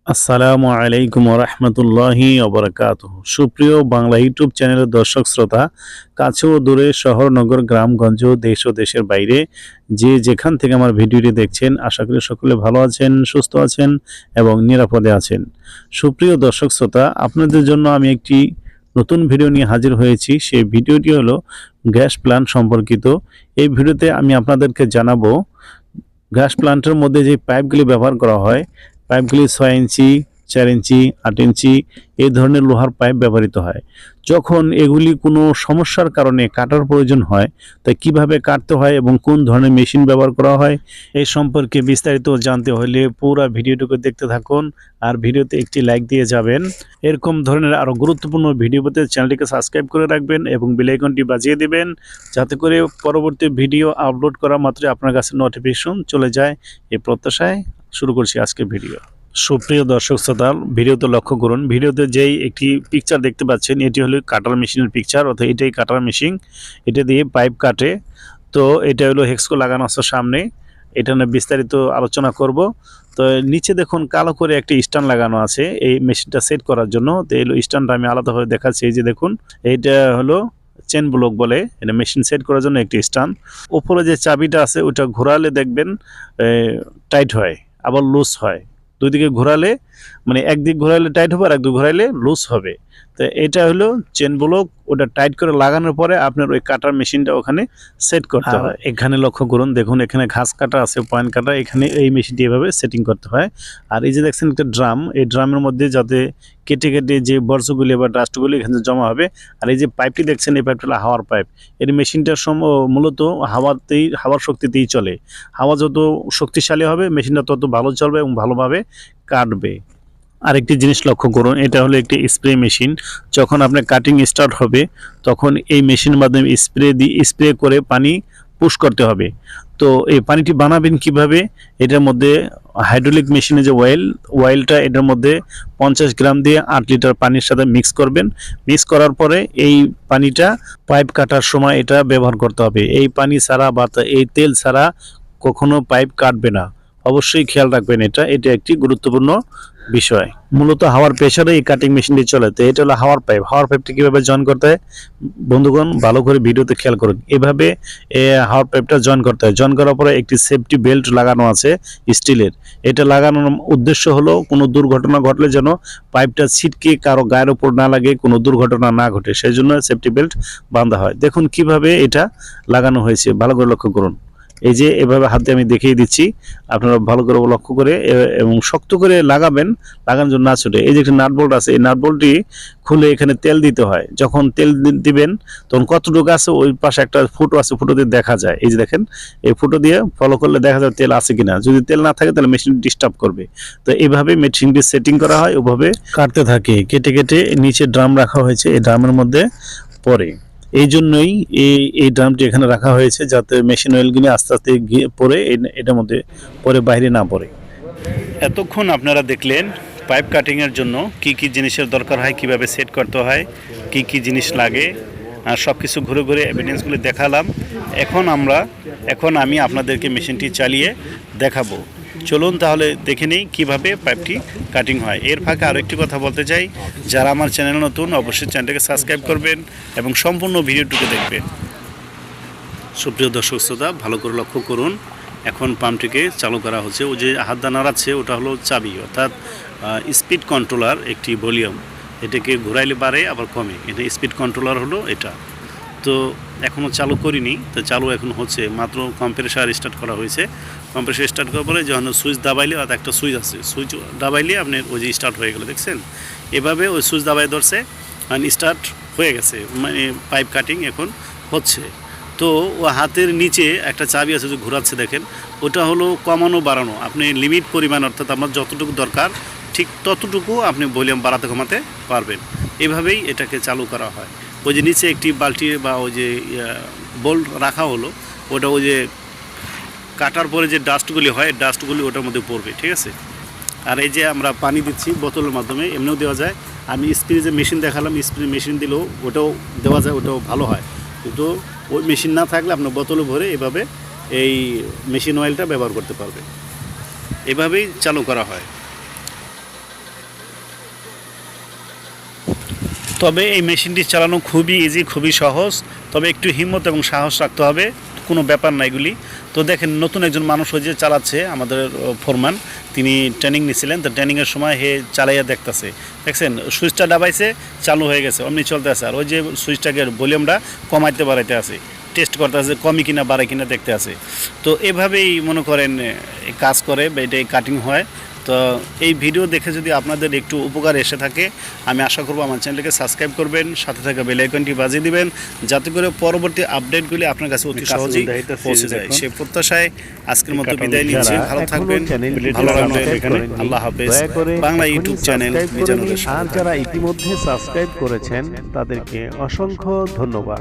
আসসালামু আলাইকুম রহমতুল্লাহি ওবরাকাতুহু। সুপ্রিয় বাংলা ইউটিউব চ্যানেলের দর্শক শ্রোতা, কাছে ও দূরে, শহর নগর গ্রামগঞ্জ, দেশ ও দেশের বাইরে যে যেখান থেকে আমার ভিডিওটি দেখছেন, আশা করি সকলে ভালো আছেন, সুস্থ আছেন এবং নিরাপদে আছেন। সুপ্রিয় দর্শক শ্রোতা, আপনাদের জন্য আমি একটি নতুন ভিডিও নিয়ে হাজির হয়েছি। সেই ভিডিওটি হলো গ্যাস প্ল্যান্ট সম্পর্কিত। এই ভিডিওতে আমি আপনাদেরকে জানাবো গ্যাস প্ল্যান্টের মধ্যে যে পাইপগুলি ব্যবহার করা হয়, পাইপগুলি 6 ইঞ্চি, 4 ইঞ্চি, 8 ইঞ্চি এই ধরনের লোহার পাইপ ব্যবহৃত হয়। যখন এগুলি কোনো সমস্যার কারণে কাটার প্রয়োজন হয়, তাই কিভাবে কাটতে হয় এবং কোন ধরনের মেশিন ব্যবহার করা হয় এই সম্পর্কে বিস্তারিত জানতে হলে পুরো ভিডিওটুকু দেখতে থাকুন আর ভিডিওতে একটি লাইক দিয়ে যাবেন। এরকম ধরনের আরও গুরুত্বপূর্ণ ভিডিও পেতে চ্যানেলটিকে সাবস্ক্রাইব করে রাখবেন এবং বেল আইকনটি বাজিয়ে দিবেন, যাতে করে পরবর্তী ভিডিও আপলোড করা মাত্রই আপনার কাছে নোটিফিকেশন চলে যায়। এই প্রত্যাশায় শুরু করছি আজকের ভিডিও। সুপ্রিয় দর্শক শ্রোতা, ভিডিওতে লক্ষ্য করুন, ভিডিওতে যেই একটি পিকচার দেখতে পাচ্ছেন এটি হলো কাটার মেশিনের পিকচার, অর্থাৎ এটাই কাটার মেশিন। এটা দিয়ে পাইপ কাটে। তো এটা হলো হেক্সকো লাগানো আছে সামনে, এটা নিয়ে বিস্তারিত আলোচনা করব। তো নিচে দেখুন কালো করে একটি স্ট্যান্ড লাগানো আছে এই মেশিনটা সেট করার জন্য। তো এই স্ট্যান্ডটা আমি আলাদাভাবে দেখাচ্ছি। এই যে দেখুন, এইটা হলো চেন ব্লক বলে, এটা মেশিন সেট করার জন্য একটি স্ট্যান্ড। উপরে যে চাবিটা আছে ওটা ঘোরালে দেখবেন টাইট হয়, আবার লুজ হয়। দুই দিকে ঘোরালে, মানে একদিক ঘোরালে টাইট হবে আর একদিক ঘোরালে লুজ হবে। তো এটা হলো চেন ব্লক, ওটা টাইট করে লাগানোর পরে আপনার ওই কাটার মেশিনটা ওখানে সেট করতে হয়। এখানে লক্ষ্য করুন, দেখুন এখানে ঘাস কাটা আছে, পয়েন্ট কাটা, এখানে এই মেশিনটি এভাবে সেটিং করতে হয়। আর এই যে দেখছেন একটা ড্রাম, এই ড্রামের মধ্যে যাতে কেটে কেটে যে বর্জ্যগুলি বা ডাস্টগুলি এখানে জমা হবে। আর এই যে পাইপটি দেখছেন, এই পাইপটা হলো হাওয়ার পাইপ। এর মেশিনটা মূলত হাওয়ার শক্তিতেই চলে। হাওয়া যত শক্তিশালী হবে মেশিনটা তত ভালো চলবে এবং ভালোভাবে কাটবে। আরেকটি জিনিস লক্ষ্য করুন, এটা হলো একটি স্প্রে মেশিন। যখন আপনার কাটিং স্টার্ট হবে তখন এই মেশিনের মাধ্যমে স্প্রে করে পানি পুশ করতে হবে। তো এই পানিটি বানাবেন কিভাবে? এটার মধ্যে হাইড্রোলিক মেশিনে যে অয়েলটা এটার মধ্যে 50 গ্রাম দিয়ে 8 লিটার পানির সাথে মিক্স করবেন। মিক্স করার পরে এই পানিটা পাইপ কাটার সময় এটা ব্যবহার করতে হবে। এই পানি ছাড়া বা এই তেল ছাড়া কখনো পাইপ কাটবে না। অবশ্যই খেয়াল রাখবেন, এটা একটি গুরুত্বপূর্ণ বিষয়। মূলত হাওয়ার প্রেসারে এই কাটিং মেশিনটি চলে। তো এটা হলো হাওয়ার পাইপ। হাওয়ার পাইপটি কীভাবে জয়েন করতে হয় বন্ধুগণ, ভালো করে ভিডিওতে খেয়াল করুন। এভাবে হাওয়ার পাইপটা জয়েন করতে হয়। জয়েন করার পরে একটি সেফটি বেল্ট লাগানো আছে স্টিলের। এটা লাগানোর উদ্দেশ্য হলো কোনো দুর্ঘটনা ঘটলে যেন পাইপটা ছিটকে কারো গায়ের উপর না লাগে, কোনো দুর্ঘটনা না ঘটে, সেই জন্য সেফটি বেল্ট বাঁধা হয়। দেখুন কিভাবে এটা লাগানো হয়েছে, ভালো করে লক্ষ্য করুন। এই যে এভাবে হাতে আমি দেখিয়ে দিচ্ছি, আপনারা ভালো করে লক্ষ্য করে এবং শক্ত করে লাগাবেন, লাগানোর জন্য না ছুটে। এই যে একটা নাট বোল্ট আছে, এই নাট বোল্টটি খুলে এখানে তেল দিতে হয়। যখন তেল দিবেন তখন কতটুকু আছে ওই পাশে একটা ফুটো আছে, ফুটো দিয়ে দেখা যায়। এই যে দেখেন, এই ফুটো দিয়ে ফলো করলে দেখা যায় তেল আছে কিনা। যদি তেল না থাকে তাহলে মেশিন ডিস্টার্ব করবে। তো এইভাবে মেশিনটি সেটিং করা হয়, ওভাবে কাটতে থাকে। কেটে কেটে নিচে ড্রাম রাখা হয়েছে, এই ড্রামের মধ্যে পরে। এই জন্যই এই ড্রামটি এখানে রাখা হয়েছে, যাতে মেশিন অয়েলগুলি আস্তে আস্তে গিয়ে পরে এটার মধ্যে পরে বাইরে না পড়ে। এতক্ষণ আপনারা দেখলেন পাইপ কাটিংয়ের জন্য কি কি জিনিসের দরকার হয়, কিভাবে সেট করতে হয়, কি কি জিনিস লাগে, আর সব কিছু ঘুরে ঘুরে এভিডেন্সগুলি দেখালাম। এখন আমি আপনাদেরকে মেশিনটি চালিয়ে দেখাবো। চলুন তাহলে দেখে নিই কীভাবে পাইপটি কাটিং হয়। এর ফাঁকে আরও একটি কথা বলতে চাই, যারা আমার চ্যানেল নতুন অবশ্যই চ্যানেলটাকে সাবস্ক্রাইব করবেন এবং সম্পূর্ণ ভিডিওটুকু দেখবেন। সুপ্রিয় দর্শক শ্রোতা, ভালো করে লক্ষ্য করুন, এখন পাম্পটিকে চালু করা হচ্ছে। ও যে হাত দা নাড়াচ্ছে ওটা হলো চাবি, অর্থাৎ স্পিড কন্ট্রোলার একটি ভলিউম। এটাকে ঘুরাইলে বাড়ে আবার কমে, এটা স্পিড কন্ট্রোলার হলো এটা। তো এখনও চালু করিনি, তো চালু এখন হচ্ছে, মাত্র কম্প্রেসার স্টার্ট করা হয়েছে। কম্প্রেসার স্টার্ট করার পরে যখন সুইচ দাবাইলে, অর্থাৎ একটা সুইচ আছে, সুইচ দাবাইলে আপনার ওই যে স্টার্ট হয়ে গেলো, দেখছেন? এভাবে ওই সুইচ দাবাই ধরছে, স্টার্ট হয়ে গেছে, মানে পাইপ কাটিং এখন হচ্ছে। তো ও হাতের নিচে একটা চাবি আছে যে ঘোরাচ্ছে, দেখেন, ওটা হলো কমানো বাড়ানো। আপনি লিমিট পরিমাণ, অর্থাৎ আমার যতটুকু দরকার ঠিক ততটুকু আপনি ভলিউম বাড়াতে কমাতে পারবেন। এভাবেই এটাকে চালু করা হয়। ওই যে নিচে একটি বালতি বা ওই যে বোল্ট রাখা হলো, ওটা ওই যে কাটার পরে যে ডাস্টগুলি হয়, ডাস্টগুলি ওটার মধ্যে পড়বে, ঠিক আছে? আর এই যে আমরা পানি দিচ্ছি বোতলের মাধ্যমে, এমনিও দেওয়া যায়। আমি স্প্রে যে মেশিন দেখালাম, স্প্রে মেশিন দিলেও ওটাও দেওয়া যায়, ওটাও ভালো হয়। কিন্তু ওই মেশিন না থাকলে আপনার বোতলে ভরে এভাবে এই মেশিন অয়েলটা ব্যবহার করতে পারবে। এভাবেই চালু করা হয়। তবে এই মেশিনটি চালানো খুবই ইজি, খুবই সহজ, তবে একটু হিম্মত এবং সাহস রাখতে হবে, কোনো ব্যাপার না এগুলি। তো দেখেন নতুন একজন মানুষ ওই যে চালাচ্ছে, আমাদের ফোরম্যান, তিনি ট্রেনিং নিয়েছিলেন, তো ট্রেনিংয়ের সময় হে চালাইয়া দেখতেছে, দেখছেন সুইচটা দাবাইছে, চালু হয়ে গেছে, অমনি চলতে আছে। আর ওই যে সুইচটাকে ভলিউমটা কমাইতে বাড়াইতে আছে, টেস্ট করতে আছে কমই কিনা বাড়ে কিনা দেখতে আছে। তো এভাবেই মনে করেন কাজ করে বা এটাই কাটিং হয়। তো এই ভিডিও দেখে যদি আপনাদের একটু উপকার এসে থাকে, আমি আশা করব আমার চ্যানেলকে সাবস্ক্রাইব করবেন, সাথে থাকা বেল আইকনটি বাজিয়ে দিবেন, যাতে করে পরবর্তী আপডেটগুলি আপনার কাছে অতি সহজেই পৌঁছে যায়। সেই প্রত্যাশায় আজকের মতো বিদায় নিচ্ছি। ভালো থাকবেন, ভালো রাখবেন, আল্লাহ হাফেজ। বাংলা ইউটিউব চ্যানেল মিজানুরের সাথে। আর যারা ইতিমধ্যে সাবস্ক্রাইব করেছেন তাদেরকে অসংখ্য ধন্যবাদ।